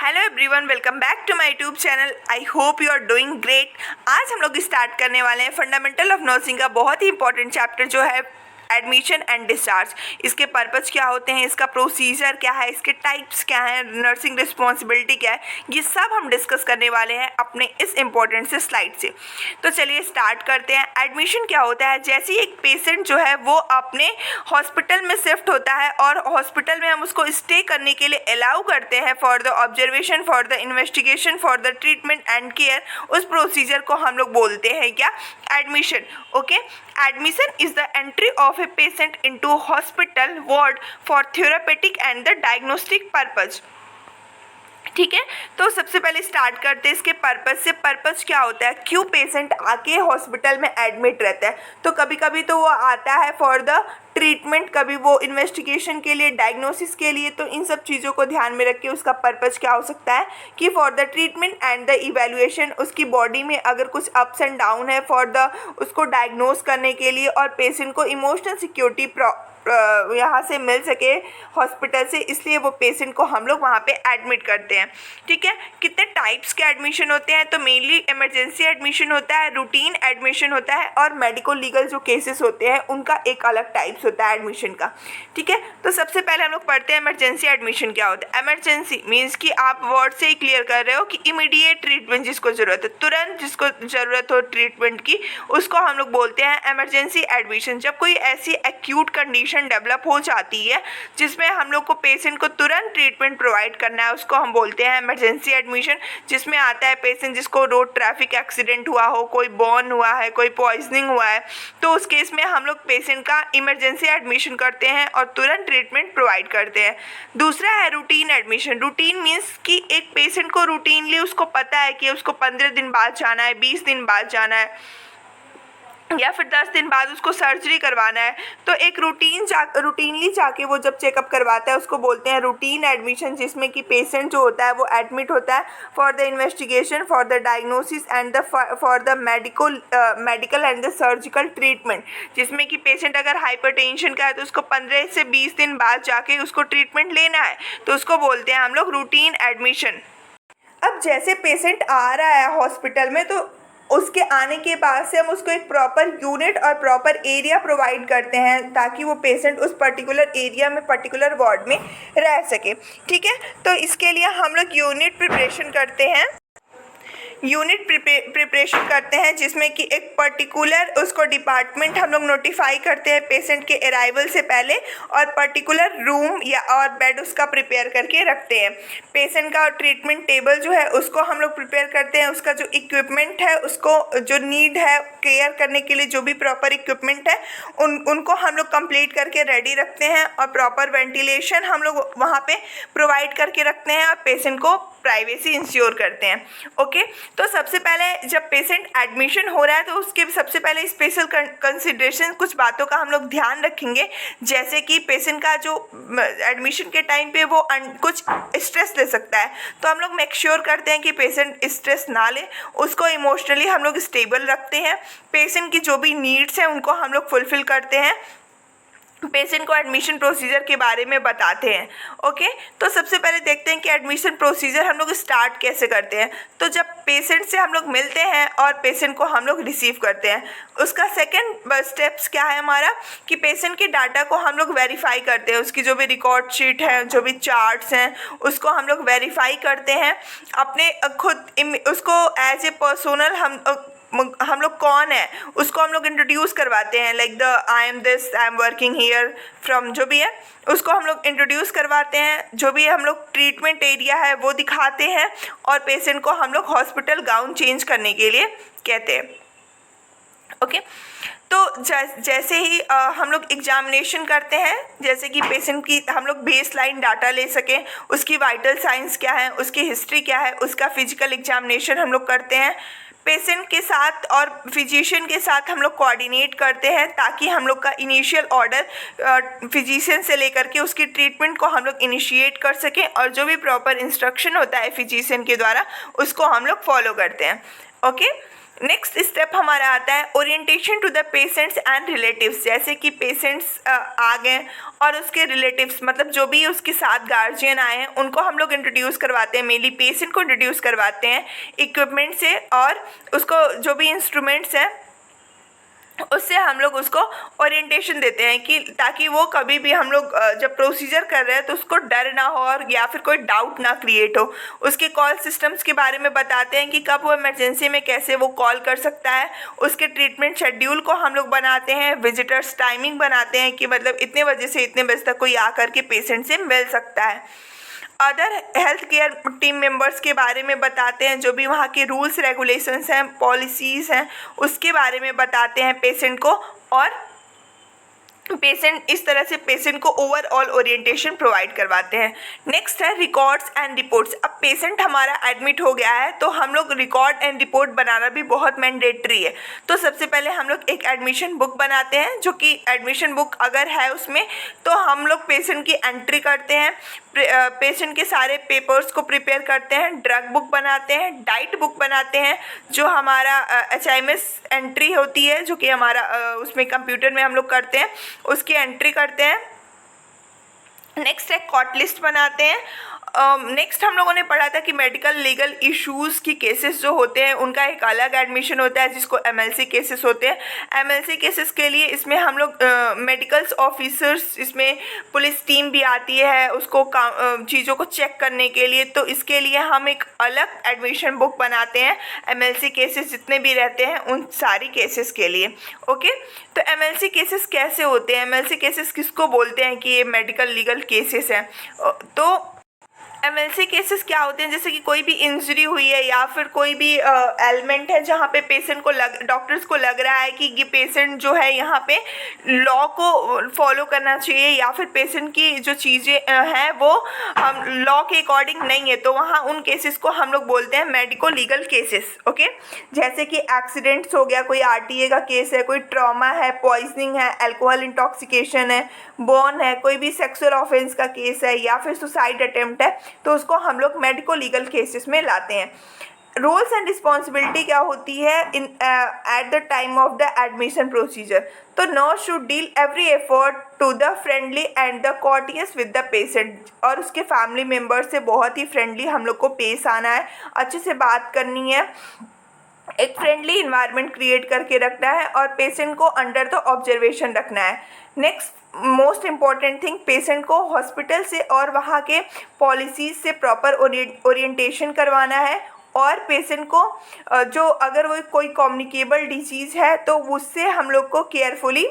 Hello everyone, welcome back to my YouTube channel. I hope you are doing great. आज हम लोग start करने वाले हैं फंडामेंटल ऑफ नर्सिंग का बहुत ही इंपॉर्टेंट चैप्टर जो है एडमिशन एंड डिस्चार्ज। इसके पर्पस क्या होते हैं, इसका प्रोसीजर क्या है, इसके टाइप्स क्या हैं, नर्सिंग रिस्पॉन्सिबिलिटी क्या है, ये सब हम डिस्कस करने वाले हैं अपने इस इम्पोर्टेंट से स्लाइड से। तो चलिए स्टार्ट करते हैं। एडमिशन क्या होता है? जैसे ही एक पेशेंट जो है वो अपने हॉस्पिटल में शिफ्ट होता है और हॉस्पिटल में हम उसको स्टे करने के लिए अलाउ करते हैं for the observation, for the investigation, for the treatment and care, उस प्रोसीजर को हम लोग बोलते हैं क्या? Admission. Okay, admission is the entry of a patient into hospital ward for therapeutic and the diagnostic purpose. ठीक है, तो सबसे पहले स्टार्ट करते हैं इसके पर्पस से। पर्पस क्या होता है, क्यों पेशेंट आके हॉस्पिटल में एडमिट रहता है? तो कभी कभी तो वो आता है फॉर द ट्रीटमेंट, कभी वो इन्वेस्टिगेशन के लिए, डायग्नोसिस के लिए। तो इन सब चीज़ों को ध्यान में रख के उसका पर्पस क्या हो सकता है कि for the treatment and the evaluation, उसकी बॉडी में अगर कुछ अप्स एंड डाउन है, फॉर द उसको डायग्नोस करने के लिए, और पेशेंट को इमोशनल सिक्योरिटी यहाँ से मिल सके हॉस्पिटल से, इसलिए वो पेशेंट को हम लोग वहाँ पे एडमिट करते हैं। ठीक है, कितने टाइप्स के एडमिशन होते हैं? तो मेनली इमरजेंसी एडमिशन होता है, रूटीन एडमिशन होता है, और मेडिको लीगल जो केसेस होते हैं उनका एक अलग टाइप्स होता है एडमिशन का। ठीक है, तो सबसे पहले हम लोग पढ़ते हैं इमरजेंसी एडमिशन क्या होता है। इमरजेंसी मीन्स कि आप वर्ड से ही क्लियर कर रहे हो कि इमीडिएट ट्रीटमेंट जिसको ज़रूरत है, तुरंत जिसको ज़रूरत हो ट्रीटमेंट की, उसको हम लोग बोलते हैं इमरजेंसी एडमिशन। जब कोई ऐसी एक्यूट कंडीशन डेवलप हो जाती है जिसमें हम लोग को पेशेंट को तुरंत ट्रीटमेंट प्रोवाइड करना है, उसको हम बोलते हैं इमरजेंसी एडमिशन। जिसमें आता है पेशेंट जिसको रोड ट्रैफिक एक्सीडेंट हुआ हो, कोई बर्न हुआ है, कोई पॉइजनिंग हुआ है, तो उस केस में हम लोग पेशेंट का इमरजेंसी एडमिशन करते हैं और तुरंत ट्रीटमेंट प्रोवाइड करते हैं। दूसरा है रूटीन एडमिशन। रूटीन मीन्स कि एक पेशेंट को रूटीनली उसको पता है कि उसको 15 दिन बाद जाना है, 20 दिन बाद जाना है, या फिर 10 दिन बाद उसको सर्जरी करवाना है, तो एक रूटीनली जाके वो जब चेकअप करवाता है उसको बोलते हैं रूटीन एडमिशन। जिसमें कि पेशेंट जो होता है वो एडमिट होता है for the investigation, for the diagnosis and for the medical and the surgical treatment. जिसमें कि पेशेंट अगर हाइपरटेंशन का है तो उसको 15 से 20 दिन बाद जाके उसको ट्रीटमेंट लेना है, तो उसको बोलते हैं हम लोग रूटीन एडमिशन। अब जैसे पेशेंट आ रहा है हॉस्पिटल में, तो उसके आने के बाद से हम उसको एक प्रॉपर यूनिट और प्रॉपर एरिया प्रोवाइड करते हैं ताकि वो पेशेंट उस पर्टिकुलर एरिया में, पर्टिकुलर वार्ड में रह सके। ठीक है, तो इसके लिए हम लोग यूनिट प्रिपरेशन करते हैं। जिसमें कि एक पर्टिकुलर उसको डिपार्टमेंट हम लोग नोटिफाई करते हैं पेशेंट के अराइवल से पहले, और पर्टिकुलर रूम या और बेड उसका प्रिपेयर करके रखते हैं। पेशेंट का ट्रीटमेंट टेबल जो है उसको हम लोग प्रिपेयर करते हैं। उसका जो इक्विपमेंट है, उसको जो नीड है केयर करने के लिए, जो भी प्रॉपर इक्विपमेंट है उनको हम लोग कंप्लीट करके रेडी रखते हैं, और प्रॉपर वेंटिलेशन हम लोग वहाँ पे प्रोवाइड करके रखते हैं और पेशेंट को प्राइवेसी इंश्योर करते हैं। ओके, तो सबसे पहले जब पेशेंट एडमिशन हो रहा है तो उसके सबसे पहले स्पेशल कंसिडरेशन, कुछ बातों का हम लोग ध्यान रखेंगे। जैसे कि पेशेंट का जो एडमिशन के टाइम पे वो कुछ स्ट्रेस ले सकता है, तो हम लोग मेक श्योर करते हैं कि पेशेंट स्ट्रेस ना ले, उसको इमोशनली हम लोग स्टेबल रखते हैं। पेशेंट की जो भी नीड्स हैं उनको हम लोग फुलफ़िल करते हैं। पेशेंट को एडमिशन प्रोसीजर के बारे में बताते हैं। ओके, तो सबसे पहले देखते हैं कि एडमिशन प्रोसीजर हम लोग स्टार्ट कैसे करते हैं। तो जब पेशेंट से हम लोग मिलते हैं और पेशेंट को हम लोग रिसीव करते हैं, उसका सेकंड स्टेप्स क्या है हमारा कि पेशेंट के डाटा को हम लोग वेरीफाई करते हैं। उसकी जो भी रिकॉर्ड शीट है, जो भी चार्ट्स हैं, उसको हम लोग वेरीफाई करते हैं। अपने खुद उसको एज ए पर्सनल हम लोग कौन है उसको हम लोग इंट्रोड्यूस करवाते हैं। Like I am this, I am working here from, जो भी है उसको हम लोग इंट्रोड्यूस करवाते हैं। जो भी हम लोग ट्रीटमेंट एरिया है वो दिखाते हैं, और पेशेंट को हम लोग हॉस्पिटल गाउन चेंज करने के लिए कहते हैं। ओके, तो जैसे ही हम लोग एग्जामिनेशन करते हैं, जैसे कि पेशेंट की हम लोग बेस लाइन डाटा ले सकें, उसकी वाइटल साइंस क्या है, उसकी हिस्ट्री क्या है, उसका फिजिकल एग्जामिनेशन हम लोग करते हैं। पेशेंट के साथ और फिजिशियन के साथ हम लोग कोऑर्डिनेट करते हैं ताकि हम लोग का इनिशियल ऑर्डर फिजिशियन से लेकर के उसकी ट्रीटमेंट को हम लोग इनिशिएट कर सकें, और जो भी प्रॉपर इंस्ट्रक्शन होता है फिजिशियन के द्वारा उसको हम लोग फॉलो करते हैं। ओके, नेक्स्ट स्टेप हमारा आता है orientation to the patients and relatives. जैसे कि पेशेंट्स आ गए और उसके रिलेटिव्स मतलब जो भी उसके साथ गार्जियन आए हैं उनको हम लोग इंट्रोड्यूस करवाते हैं, मेनली पेशेंट को इंट्रोड्यूस करवाते हैं इक्विपमेंट से, और उसको जो भी इंस्ट्रूमेंट्स हैं उससे हम लोग उसको ओरिएंटेशन देते हैं कि ताकि वो कभी भी हम लोग जब प्रोसीजर कर रहे हैं तो उसको डर ना हो और या फिर कोई डाउट ना क्रिएट हो। उसके कॉल सिस्टम्स के बारे में बताते हैं कि कब वो इमरजेंसी में कैसे वो कॉल कर सकता है। उसके ट्रीटमेंट शेड्यूल को हम लोग बनाते हैं, विजिटर्स टाइमिंग बनाते हैं कि मतलब इतने बजे से इतने बजे तक कोई आकर के पेशेंट से मिल सकता है। Other health care team members के बारे में बताते हैं, जो भी वहाँ के रूल्स रेगुलेशंस हैं, पॉलिसीज़ हैं, उसके बारे में बताते हैं पेशेंट को। और पेशेंट इस तरह से पेशेंट को ओवरऑल ओरिएंटेशन प्रोवाइड करवाते हैं। नेक्स्ट है रिकॉर्ड्स एंड रिपोर्ट्स। अब पेशेंट हमारा एडमिट हो गया है तो हम लोग रिकॉर्ड एंड रिपोर्ट बनाना भी बहुत मैंडेटरी है। तो सबसे पहले हम लोग एक एडमिशन बुक बनाते हैं, जो कि एडमिशन बुक अगर है उसमें तो हम लोग पेशेंट की एंट्री करते हैं, पेशेंट के सारे पेपर्स को प्रिपेयर करते हैं, ड्रग बुक बनाते हैं, डाइट बुक बनाते हैं, जो हमारा HIMS एंट्री होती है जो कि हमारा उसमें कंप्यूटर में हम लोग करते हैं, उसकी एंट्री करते हैं। नेक्स्ट है कॉट लिस्ट बनाते हैं। नेक्स्ट हम लोगों ने पढ़ा था कि मेडिकल लीगल इश्यूज़ की केसेस जो होते हैं उनका एक अलग एडमिशन होता है जिसको MLC केसेस होते हैं। MLC केसेस के लिए इसमें हम लोग मेडिकल्स ऑफिसर्स, इसमें पुलिस टीम भी आती है उसको चीज़ों को चेक करने के लिए, तो इसके लिए हम एक अलग एडमिशन बुक बनाते हैं MLC केसेस जितने भी रहते हैं उन सारी केसेस के लिए। ओके, तो MLC केसेस कैसे होते हैं, MLC केसेस किसको बोलते हैं कि ये मेडिकल लीगल केसेस हैं। तो MLC केसेस क्या होते हैं, जैसे कि कोई भी इंजरी हुई है या फिर कोई भी एलिमेंट है जहाँ पे पेशेंट को डॉक्टर्स को लग रहा है कि ये पेशेंट जो है यहाँ पे लॉ को फॉलो करना चाहिए या फिर पेशेंट की जो चीज़ें हैं वो हम लॉ के अकॉर्डिंग नहीं है, तो वहाँ उन केसेस को हम लोग बोलते हैं मेडिको लीगल केसेस। ओके, जैसे कि एक्सीडेंट्स हो गया, कोई RTA का केस है, कोई ट्रॉमा है, पॉइजनिंग है, अल्कोहल इंटॉक्सिकेशन है, बॉर्न है, कोई भी सेक्सुअल ऑफेंस का केस है या फिर सुसाइड अटेम्प्ट है, तो उसको हम लोग मेडिको लीगल केसेस में लाते हैं। रोल्स एंड रिस्पॉन्सिबिलिटी क्या होती है in at the time of the admission procedure. तो nurse should deal every effort to the friendly and the courteous with the patient, और उसके फैमिली मेम्बर से बहुत ही फ्रेंडली हम लोग को पेश आना है, अच्छे से बात करनी है, एक फ्रेंडली इन्वायरमेंट क्रिएट करके रखना है और पेशेंट को अंडर द ऑब्जर्वेशन रखना है। Next most important thing, patient को हॉस्पिटल से और वहाँ के पॉलिसीज़ से प्रॉपर ओरिएंटेशन करवाना है, और पेशेंट को जो अगर वो कोई कम्युनिकेबल डिजीज़ है तो उससे हम लोग को केयरफुली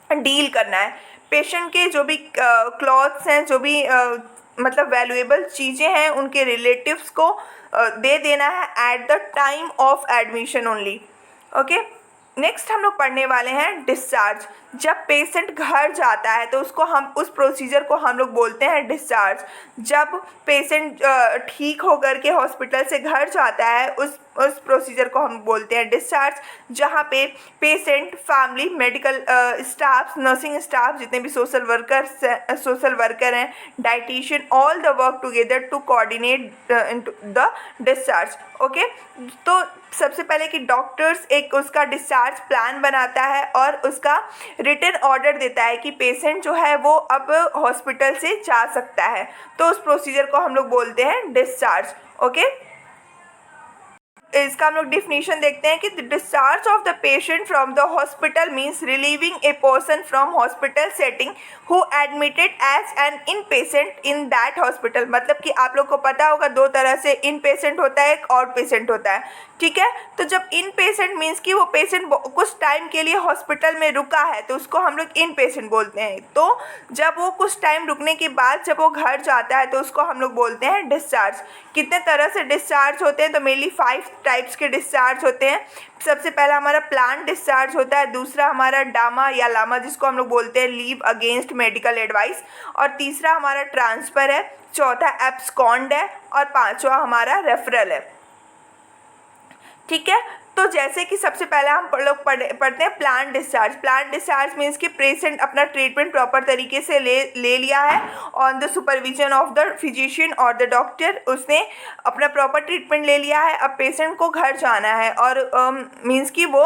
डील करना है। पेशेंट के जो भी क्लॉथ्स हैं, जो भी मतलब वैल्यूएबल चीज़ें हैं, उनके रिलेटिव्स को दे देना है eight the time of admission only. Okay, next हम लोग पढ़ने वाले हैं डिस्चार्ज। जब पेशेंट घर जाता है तो उसको हम उस प्रोसीजर को हम लोग बोलते हैं डिस्चार्ज। जब पेशेंट ठीक होकर के हॉस्पिटल से घर जाता है उस प्रोसीजर को हम बोलते हैं डिस्चार्ज, जहाँ पे patient, family, medical staff, nursing staff, जितने भी सोशल वर्कर हैं, dietitian, all the work together to coordinate into the discharge. Okay, तो सबसे पहले कि डॉक्टर्स एक उसका डिस्चार्ज प्लान बनाता है और उसका रिटन ऑर्डर देता है कि पेशेंट जो है वो अब हॉस्पिटल से जा सकता है, तो उस प्रोसीजर को हम लोग बोलते हैं डिस्चार्ज। ओके, इसका हम लोग डिफिनीशन देखते हैं कि discharge of the patient from the hospital means relieving a person from hospital setting who admitted as an in patient in that hospital. मतलब कि आप लोग को पता होगा दो तरह से इन पेशेंट होता है, एक आउट पेशेंट होता है, ठीक है। तो जब इन पेशेंट मीन्स कि वो पेशेंट कुछ टाइम के लिए हॉस्पिटल में रुका है तो उसको हम लोग इन पेशेंट बोलते हैं। तो जब वो कुछ टाइम रुकने के बाद जब वो घर जाता है तो उसको हम लोग बोलते हैं डिस्चार्ज। कितने तरह से डिस्चार्ज होते हैं, तो मेनली 5 टाइप्स के डिस्चार्ज होते हैं। सबसे पहला हमारा प्लान डिस्चार्ज होता है, दूसरा हमारा डामा या लामा जिसको हम लोग बोलते हैं लीव अगेंस्ट मेडिकल एडवाइस, और तीसरा हमारा ट्रांसफ़र है, चौथा एब्सकॉन्ड है, और पांचवा हमारा रेफरल है, ठीक है। तो जैसे कि सबसे पहले हम लोग पढ़ते हैं plan discharge. Plan discharge means कि पेशेंट अपना ट्रीटमेंट प्रॉपर तरीके से ले लिया है on the supervision of the physician और द डॉक्टर। उसने अपना प्रॉपर ट्रीटमेंट ले लिया है, अब पेशेंट को घर जाना है और मीन्स कि वो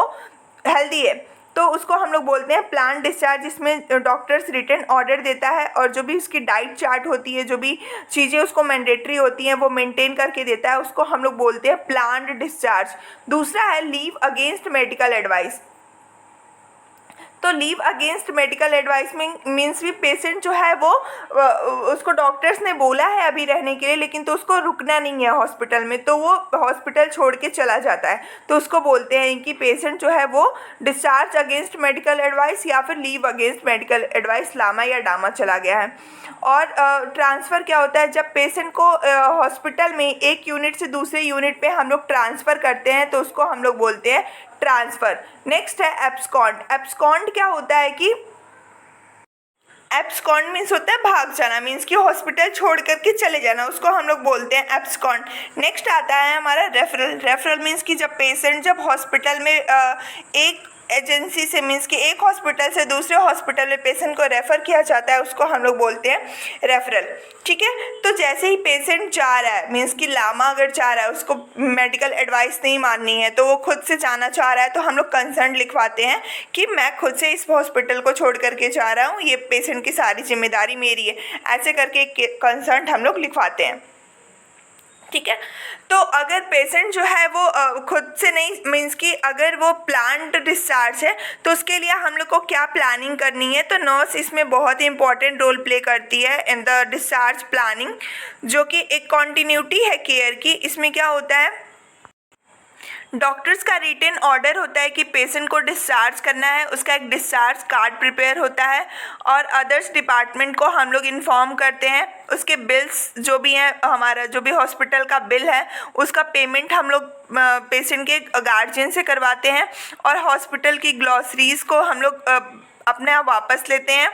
हेल्दी है, तो उसको हम लोग बोलते हैं प्लान डिस्चार्ज। इसमें डॉक्टर्स रिटन ऑर्डर देता है और जो भी उसकी डाइट चार्ट होती है, जो भी चीज़ें उसको मैंडेटरी होती हैं वो मेंटेन करके देता है, उसको हम लोग बोलते हैं प्लान्ड डिस्चार्ज। दूसरा है लीव अगेंस्ट मेडिकल एडवाइस। तो लीव अगेंस्ट मेडिकल एडवाइस में मीन्स भी पेशेंट जो है वो उसको डॉक्टर्स ने बोला है अभी रहने के लिए, लेकिन तो उसको रुकना नहीं है हॉस्पिटल में, तो वो हॉस्पिटल छोड़ के चला जाता है, तो उसको बोलते हैं कि पेशेंट जो है वो डिस्चार्ज अगेंस्ट मेडिकल एडवाइस या फिर leave against medical advice, LAMA या डामा चला गया है। और ट्रांसफ़र क्या होता है, जब पेशेंट को हॉस्पिटल में एक यूनिट से दूसरे यूनिट पे हम लोग ट्रांसफ़र करते हैं तो उसको हम लोग बोलते हैं ट्रांसफ़र। नेक्स्ट है एब्सकॉन्ड। एब्सकॉन्ड क्या होता है कि एब्सकॉन्ड मीन्स होता है भाग जाना, मीन्स कि हॉस्पिटल छोड़ करके चले जाना, उसको हम लोग बोलते हैं एब्सकॉन्ड। नेक्स्ट आता है हमारा रेफरल। रेफरल मीन्स कि जब पेशेंट जब हॉस्पिटल में एक एजेंसी से मीन्स कि एक हॉस्पिटल से दूसरे हॉस्पिटल में पेशेंट को रेफ़र किया जाता है, उसको हम लोग बोलते हैं रेफरल। ठीक है, तो जैसे ही पेशेंट जा रहा है मीन्स कि लामा अगर जा रहा है, उसको मेडिकल एडवाइस नहीं माननी है तो वो खुद से जाना चाह रहा है, तो हम लोग कंसर्न लिखवाते हैं कि मैं खुद से इस हॉस्पिटल को छोड़ करके जा रहा हूँ, ये पेशेंट की सारी जिम्मेदारी मेरी है, ऐसे करके कंसर्न हम लोग लिखवाते हैं। ठीक है, तो अगर पेशेंट जो है वो खुद से नहीं मीन्स कि अगर वो प्लान्ड डिस्चार्ज है तो उसके लिए हम लोग को क्या प्लानिंग करनी है, तो नर्स इसमें बहुत ही इंपॉर्टेंट रोल प्ले करती है इन द डिस्चार्ज प्लानिंग, जो कि एक कॉन्टिन्यूटी है केयर की। इसमें क्या होता है, डॉक्टर्स का रिटन ऑर्डर होता है कि पेशेंट को डिस्चार्ज करना है, उसका एक डिस्चार्ज कार्ड प्रिपेयर होता है और अदर्स डिपार्टमेंट को हम लोग इन्फॉर्म करते हैं। उसके बिल्स जो भी हैं, हमारा जो भी हॉस्पिटल का बिल है उसका पेमेंट हम लोग पेशेंट के गार्जियन से करवाते हैं और हॉस्पिटल की ग्लॉसरीज़ को हम लोग अपने आप वापस लेते हैं।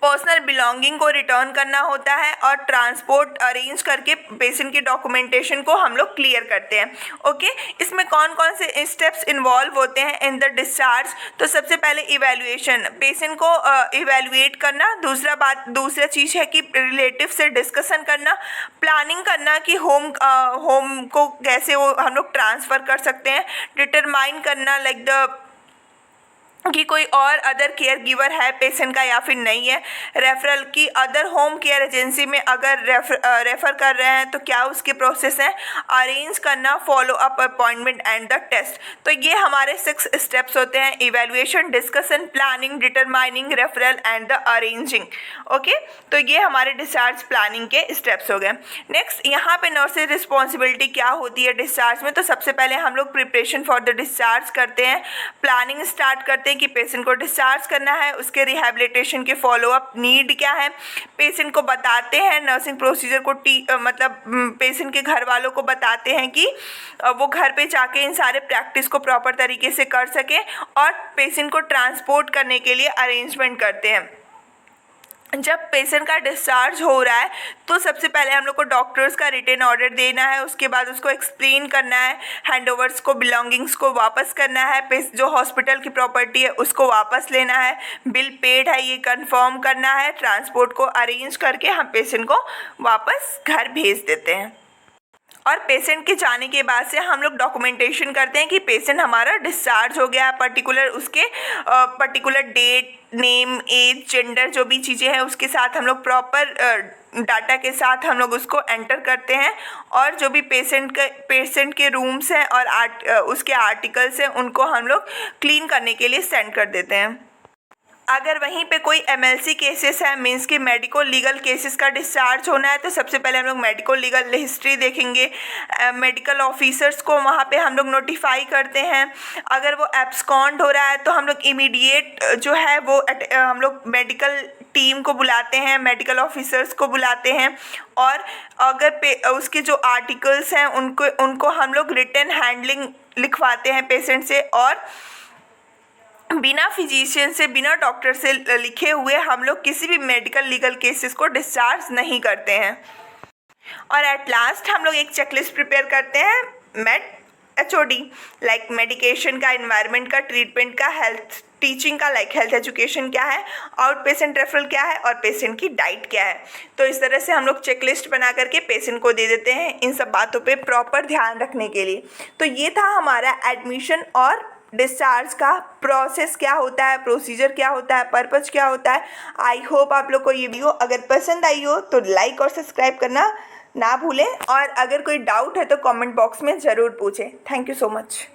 पर्सनल बिलोंगिंग को रिटर्न करना होता है और ट्रांसपोर्ट अरेंज करके पेशेंट की डॉक्यूमेंटेशन को हम लोग क्लियर करते हैं। ओके, इसमें कौन कौन से स्टेप्स इन्वॉल्व होते हैं इन द डिस्चार्ज, तो सबसे पहले इवैल्यूएशन, पेशेंट को इवैल्यूएट करना। दूसरा चीज़ है कि रिलेटिव से डिस्कशन करना, प्लानिंग करना कि होम को कैसे वो हम लोग ट्रांसफ़र कर सकते हैं, डिटरमाइन करना लाइक द कि कोई और अदर केयर गिवर है पेशेंट का या फिर नहीं है, रेफरल की अदर होम केयर एजेंसी में अगर रेफ़र कर रहे हैं तो क्या उसके प्रोसेस है, अरेंज करना, follow up appointment and the test. तो ये हमारे 6 स्टेप्स होते हैं, evaluation, discussion, planning, determining, referral and the arranging. Okay, तो ये हमारे डिस्चार्ज प्लानिंग के स्टेप्स हो गए। नेक्स्ट यहाँ पे नर्सेज रिस्पॉन्सिबिलिटी क्या होती है डिस्चार्ज में, तो सबसे पहले हम लोग प्रिपरेशन फॉर द डिस्चार्ज करते हैं, प्लानिंग स्टार्ट करते हैं कि पेशेंट को डिस्चार्ज करना है, उसके रिहैबिलिटेशन के फॉलोअप नीड क्या है, पेशेंट को बताते हैं नर्सिंग प्रोसीजर को, मतलब पेशेंट के घर वालों को बताते हैं कि वो घर पे जाके इन सारे प्रैक्टिस को प्रॉपर तरीके से कर सकें और पेशेंट को ट्रांसपोर्ट करने के लिए अरेंजमेंट करते हैं। जब पेशेंट का डिस्चार्ज हो रहा है तो सबसे पहले हम लोग को डॉक्टर्स का रिटन ऑर्डर देना है, उसके बाद उसको एक्सप्लेन करना है, हैंडओवर्स को, बिलोंगिंग्स को वापस करना है, जो हॉस्पिटल की प्रॉपर्टी है उसको वापस लेना है, बिल पेड है ये कंफर्म करना है, ट्रांसपोर्ट को अरेंज करके हम पेशेंट को वापस घर भेज देते हैं। और पेशेंट के जाने के बाद से हम लोग डॉक्यूमेंटेशन करते हैं कि पेशेंट हमारा डिस्चार्ज हो गया, पर्टिकुलर उसके particular date, name, age, gender, जो भी चीज़ें हैं उसके साथ हम लोग प्रॉपर डाटा के साथ हम लोग उसको एंटर करते हैं और जो भी पेशेंट के रूम्स हैं और उसके आर्टिकल्स हैं उनको हम लोग क्लीन करने के लिए सेंड कर देते हैं। अगर वहीं पे कोई एमएलसी केसेस है, मीन्स कि मेडिको लीगल केसेस का डिस्चार्ज होना है, तो सबसे पहले हम लोग मेडिको लीगल हिस्ट्री देखेंगे, मेडिकल ऑफिसर्स को वहाँ पे हम लोग नोटिफाई करते हैं। अगर वो एब्सकॉन्ड हो रहा है तो हम लोग इमीडिएट जो है वो हम लोग मेडिकल टीम को बुलाते हैं, मेडिकल ऑफिसर्स को बुलाते हैं और अगर उसके जो आर्टिकल्स हैं उनको हम लोग रिटन हैंडलिंग लिखवाते हैं पेशेंट से और बिना फिजिशियन से, बिना डॉक्टर से लिखे हुए हम लोग किसी भी मेडिकल लीगल केसेस को डिस्चार्ज नहीं करते हैं। और एट लास्ट हम लोग एक चेकलिस्ट प्रिपेयर करते हैं, मेट HOD लाइक मेडिकेशन का, इन्वायरमेंट का, ट्रीटमेंट का, हेल्थ टीचिंग का लाइक हेल्थ एजुकेशन क्या है, आउट पेशेंट रेफरल क्या है और पेशेंट की डाइट क्या है। तो इस तरह से हम लोग चेकलिस्ट बना करके पेशेंट को दे देते हैं इन सब बातों पे प्रॉपर ध्यान रखने के लिए। तो ये था हमारा एडमिशन और डिस्चार्ज का प्रोसेस क्या होता है, प्रोसीजर क्या होता है, पर्पस क्या होता है। आई होप आप लोग को ये वीडियो अगर पसंद आई हो तो लाइक और सब्सक्राइब करना ना भूलें, और अगर कोई डाउट है तो कमेंट बॉक्स में ज़रूर पूछें। Thank you so much.